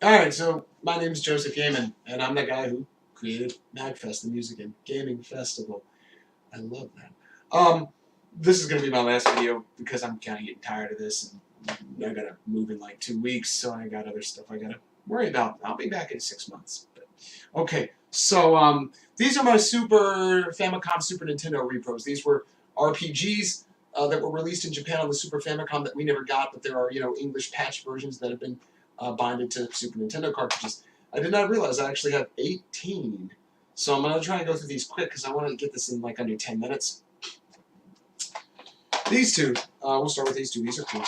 Alright, so my name is Joseph Yamine, and I'm the guy who created MagFest, the music and gaming festival. I love that. This is going to be my last video because I'm kind of getting tired of this, and I got to move in like 2 weeks, so I got other stuff I got to worry about. I'll be back in 6 months. But, okay, so these are my Super Famicom, Super Nintendo repros. These were RPGs that were released in Japan on the Super Famicom that we never got, but there are, English patch versions that have been binded to Super Nintendo cartridges. I did not realize I actually have 18. So I'm going to try and go through these quick because I want to get this in like under 10 minutes. These two, we'll start with these two. These are cool.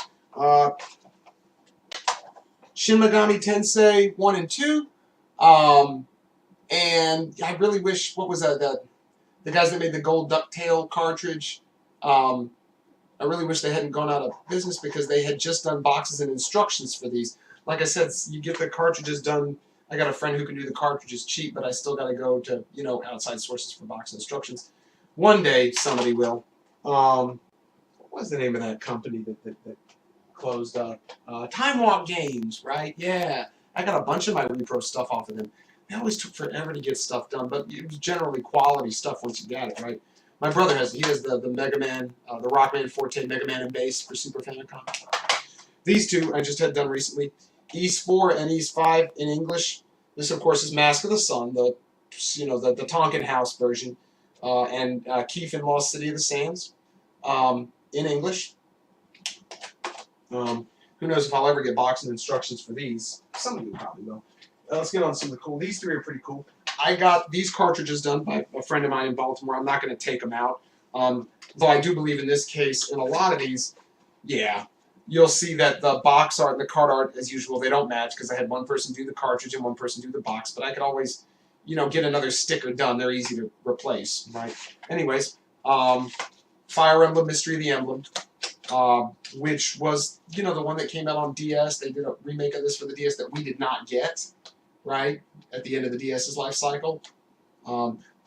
Shin Megami Tensei 1 and 2. And I really wish, what was that? The guys that made the gold DuckTale cartridge, I really wish they hadn't gone out of business because they had just done boxes and instructions for these. Like I said, you get the cartridges done. I got a friend who can do the cartridges cheap, but I still got to go to, outside sources for box instructions. One day, somebody will. What was the name of that company that closed up? Time Walk Games, right? Yeah. I got a bunch of my repro stuff off of them. They always took forever to get stuff done, but it was generally quality stuff once you got it, right? My brother has the Mega Man, the Rockman Forte Mega Man and Bass for Super Famicom. These two I just had done recently. Ys 4 and Ys 5 in English. This, of course, is Mask of the Sun, the Tonkin House version, and Keith and Lost City of the Sands in English. Who knows if I'll ever get boxing instructions for these? Some of you probably will. Let's get on some of the cool. These three are pretty cool. I got these cartridges done by a friend of mine in Baltimore. I'm not going to take them out, though I do believe in this case, in a lot of these, yeah. You'll see that the box art and the card art, as usual, they don't match because I had one person do the cartridge and one person do the box. But I could always, get another sticker done. They're easy to replace, right? Anyways, Fire Emblem Mystery of the Emblem, which was, the one that came out on DS. They did a remake of this for the DS that we did not get, right, at the end of the DS's life cycle.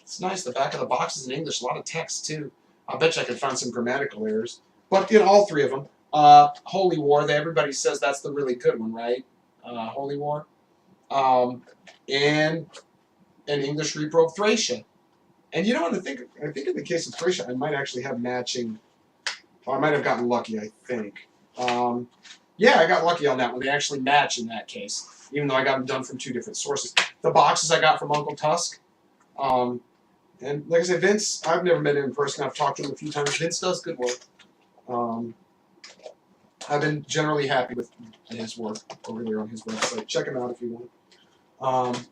It's nice. The back of the box is in English. A lot of text, too. I bet you I could find some grammatical errors. But in all three of them, Holy War, everybody says that's the really good one, right? Holy War. And an English repro of Thracia. And I think in the case of Thracia, I might actually have matching, or I might have gotten lucky, I think. Yeah, I got lucky on that one. They actually match in that case, even though I got them done from two different sources. The boxes I got from Uncle Tusk. And like I said, Vince, I've never met him in person. I've talked to him a few times. Vince does good work. I've been generally happy with his work over there on his website. Check him out if you want.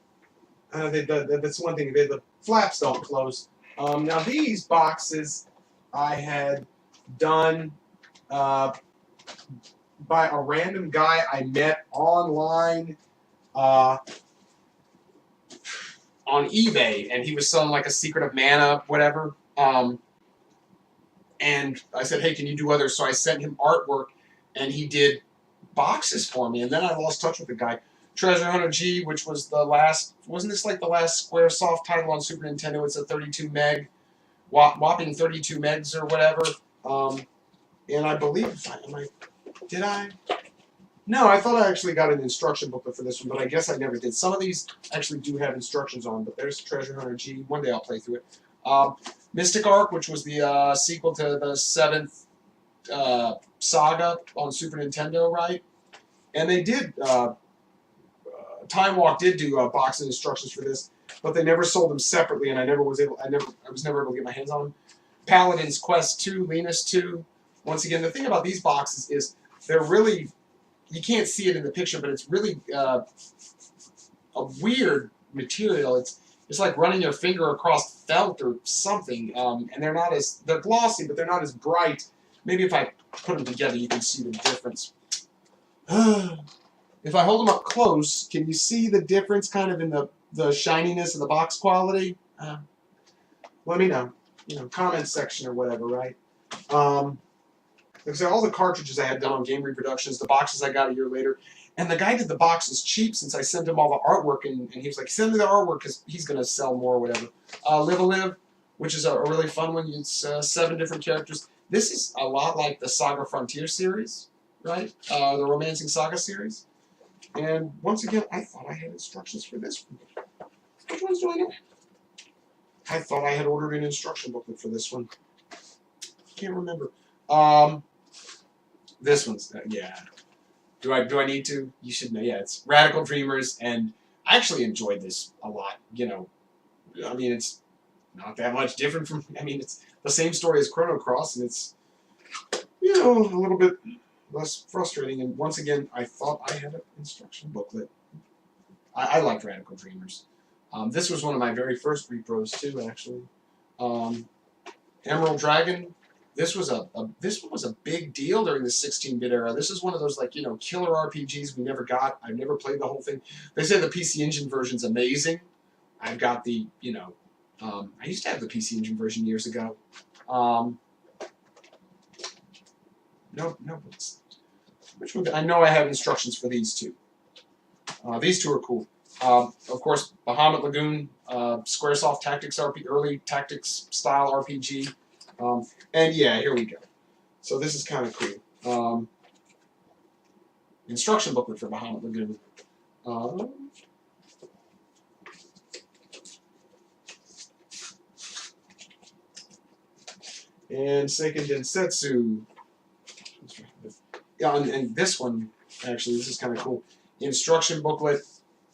That's one thing. The flaps don't close. Now these boxes I had done by a random guy I met online on eBay, and he was selling like a Secret of Mana, whatever. And I said, hey, can you do others? So I sent him artwork, and he did boxes for me. And then I lost touch with the guy. Treasure Hunter G, which was the last, wasn't this like the last Squaresoft title on Super Nintendo? It's a 32 meg, whopping 32 megs or whatever. And I believe, did I? No, I thought I actually got an instruction booklet for this one, but I guess I never did. Some of these actually do have instructions on, but there's Treasure Hunter G. One day I'll play through it. Mystic Arc, which was the sequel to the 7th saga on Super Nintendo, right? And they did, Time Walk did do box and instructions for this, but they never sold them separately, and I was never able to get my hands on them. Paladin's Quest 2, Linus 2. Once again, the thing about these boxes is they're really, you can't see it in the picture, but it's really a weird material. It's like running your finger across felt or something, and they're glossy, but they're not as bright. Maybe if I put them together, you can see the difference. If I hold them up close, can you see the difference kind of in the shininess of the box quality? Let me know. Comment section or whatever, right? Like I said, all the cartridges I had done on Game Reproductions, the boxes I got a year later, and the guy did the boxes cheap since I sent him all the artwork, and he was like, send me the artwork because he's going to sell more or whatever. Live a Live, which is a really fun one. It's 7 different characters. This is a lot like the Saga Frontier series, right? The Romancing Saga series. And once again, I thought I had instructions for this one. Which ones do I know? I thought I had ordered an instruction booklet for this one. Can't remember. This one's yeah. Do I need to? You should know. Yeah, it's Radical Dreamers, and I actually enjoyed this a lot. You know, I mean, it's not that much different from. I mean, it's the same story as Chrono Cross, and it's a little bit less frustrating. And once again, I thought I had an instruction booklet. I liked Radical Dreamers. This was one of my very first repros too, actually. Emerald Dragon. This one was a big deal during the 16-bit era. This is one of those killer RPGs we never got. I've never played the whole thing. They say the PC Engine version's amazing. I've got the I used to have the PC Engine version years ago. No, which one? I know I have instructions for these two. These two are cool. Of course, Bahamut Lagoon, Squaresoft Tactics early tactics style RPG. And yeah, here we go. So this is kind of cool. Instruction booklet for Bahamut Lagoon. And Seiken Densetsu. Yeah, and this one, actually, this is kind of cool. Instruction booklet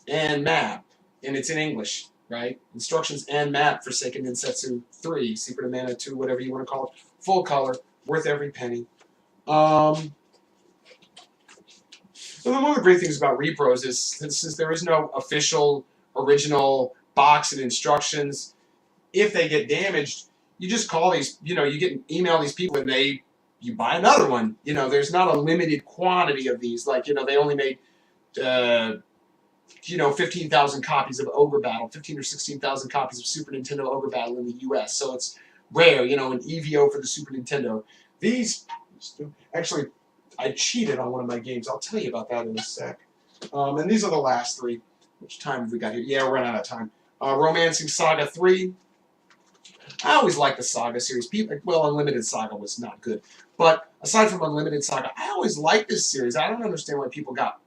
and map. And it's in English, right? Instructions and map for Seiken Densetsu 3, Secret of Mana 2, whatever you want to call it. Full color, worth every penny. So one of the great things about repros is since there is no official, original box and instructions, if they get damaged, you just call these, you email these people and you buy another one. There's not a limited quantity of these. Like, they only made, 15,000 copies of Ogre Battle, 15 or 16,000 copies of Super Nintendo Ogre Battle in the U.S. So it's rare, an EVO for the Super Nintendo. These, actually, I cheated on one of my games. I'll tell you about that in a sec. And these are the last three. Which time have we got here? Yeah, we're running out of time. Romancing Saga 3. I always liked the Saga series. Unlimited Saga was not good. But aside from Unlimited Saga, I always liked this series. I don't understand why people got...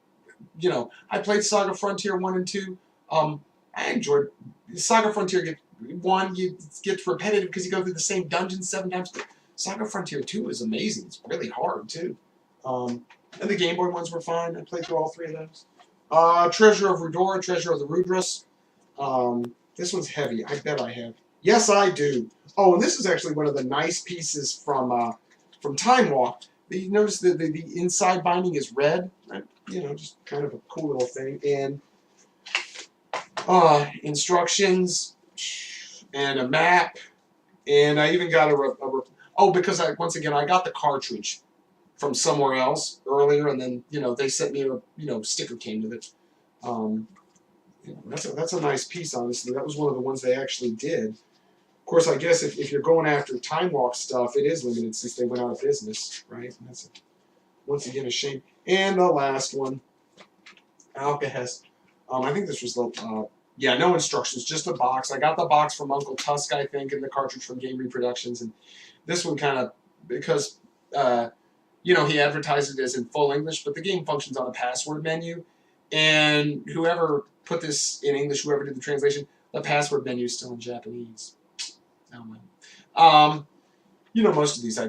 I played Saga Frontier 1 and 2. I enjoyed... Saga Frontier 1 gets repetitive because you go through the same dungeons 7 times. But Saga Frontier 2 is amazing. It's really hard, too. And the Game Boy ones were fine. I played through all 3 of those. Treasure of Rudora, Treasure of the Rudras. This one's heavy. I bet I have. Yes, I do. Oh, and this is actually one of the nice pieces from Time Walk. You notice the inside binding is red. Just kind of a cool little thing. And instructions and a map. And I even got because once again I got the cartridge from somewhere else earlier, and then they sent me a sticker came with it. That's a nice piece, honestly. That was one of the ones they actually did. Of course, I guess if you're going after Time Walk stuff, it is limited since they went out of business, right? And that's once again a shame. And the last one, Alcahest. I think this was the no instructions, just a box. I got the box from Uncle Tusk, I think, and the cartridge from Game Reproductions. And this one kind of because he advertised it as in full English, but the game functions on a password menu, and whoever put this in English, whoever did the translation, the password menu is still in Japanese. Most of these I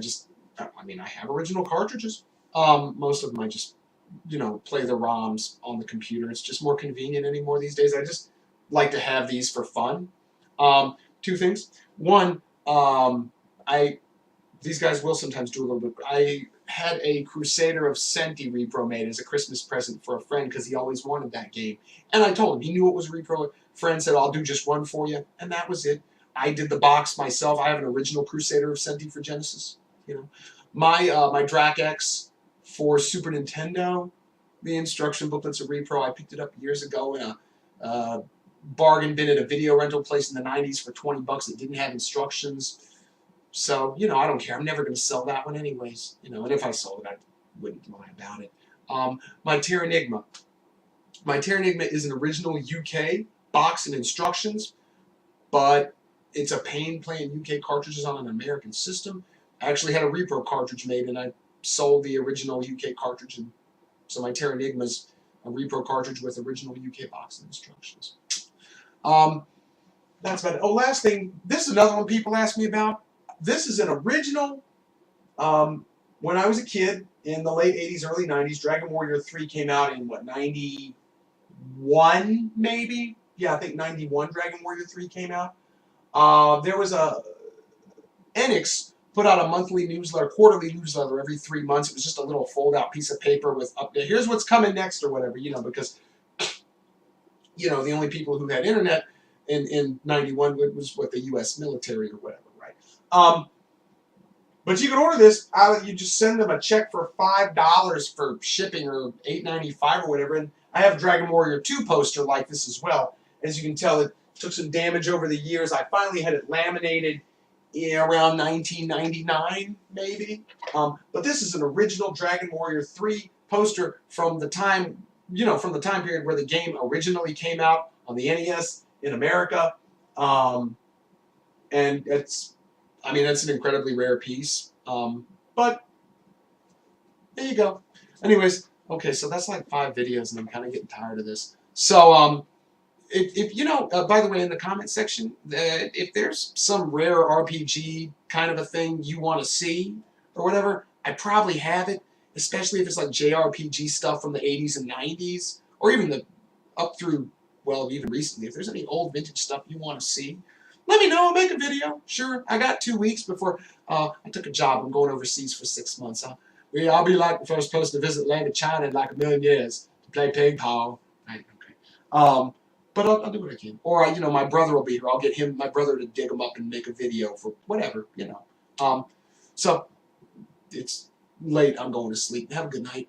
have original cartridges. Most of them I just, play the ROMs on the computer. It's just more convenient anymore these days. I just like to have these for fun. 2 things. One, these guys will sometimes do a little bit. I had a Crusader of Senti repro made as a Christmas present for a friend because he always wanted that game. And I told him, he knew it was a repro. Friend said, I'll do just one for you. And that was it. I did the box myself. I have an original Crusader of Senti for Genesis. My Drac X for Super Nintendo, the instruction booklet's a repro. I picked it up years ago in a bargain bin at a video rental place in the 90s for 20 bucks. It didn't have instructions. So, I don't care. I'm never going to sell that one anyways. And if I sold it, I wouldn't lie about it. My Terranigma. My Terranigma is an original UK box and instructions, but it's a pain playing UK cartridges on an American system. I actually had a repro cartridge made, and I sold the original UK cartridge. And so my Terranigma's a repro cartridge with original UK box instructions. That's about it. Oh, last thing. This is another one people ask me about. This is an original. When I was a kid in the late 80s, early 90s, Dragon Warrior 3 came out in, what, 91 maybe? Yeah, I think 91 Dragon Warrior 3 came out. There was a... Enix put out a monthly newsletter, quarterly newsletter every 3 months. It was just a little fold-out piece of paper with update. Here's what's coming next or whatever, you know, because, you know, the only people who had internet in 91 was what, the U.S. military or whatever, right? But you can order this. You just send them a check for $5 for shipping or $8.95 or whatever. And I have a Dragon Warrior 2 poster like this as well. As you can tell, it took some damage over the years. I finally had it laminated around 1999, maybe. But this is an original Dragon Warrior 3 poster from the time, you know, from the time period where the game originally came out on the NES in America. And it's, I mean, that's an incredibly rare piece. But there you go. Anyways, okay, so that's like 5 videos, and I'm kind of getting tired of this. So, if you know, by the way, in the comment section, if there's some rare RPG kind of a thing you want to see or whatever, I probably have it, especially if it's like JRPG stuff from the 80s and 90s, or even the up through, well, even recently. If there's any old vintage stuff you want to see, let me know. I'll make a video. Sure. I got 2 weeks before I took a job. I'm going overseas for 6 months. I'll be like the first person to visit land of China in like 1,000,000 years to play ping pong. Right, okay. But I'll do what I can. Or, you know, my brother will be here. I'll get my brother to dig him up and make a video for whatever, you know. So, it's late. I'm going to sleep. Have a good night.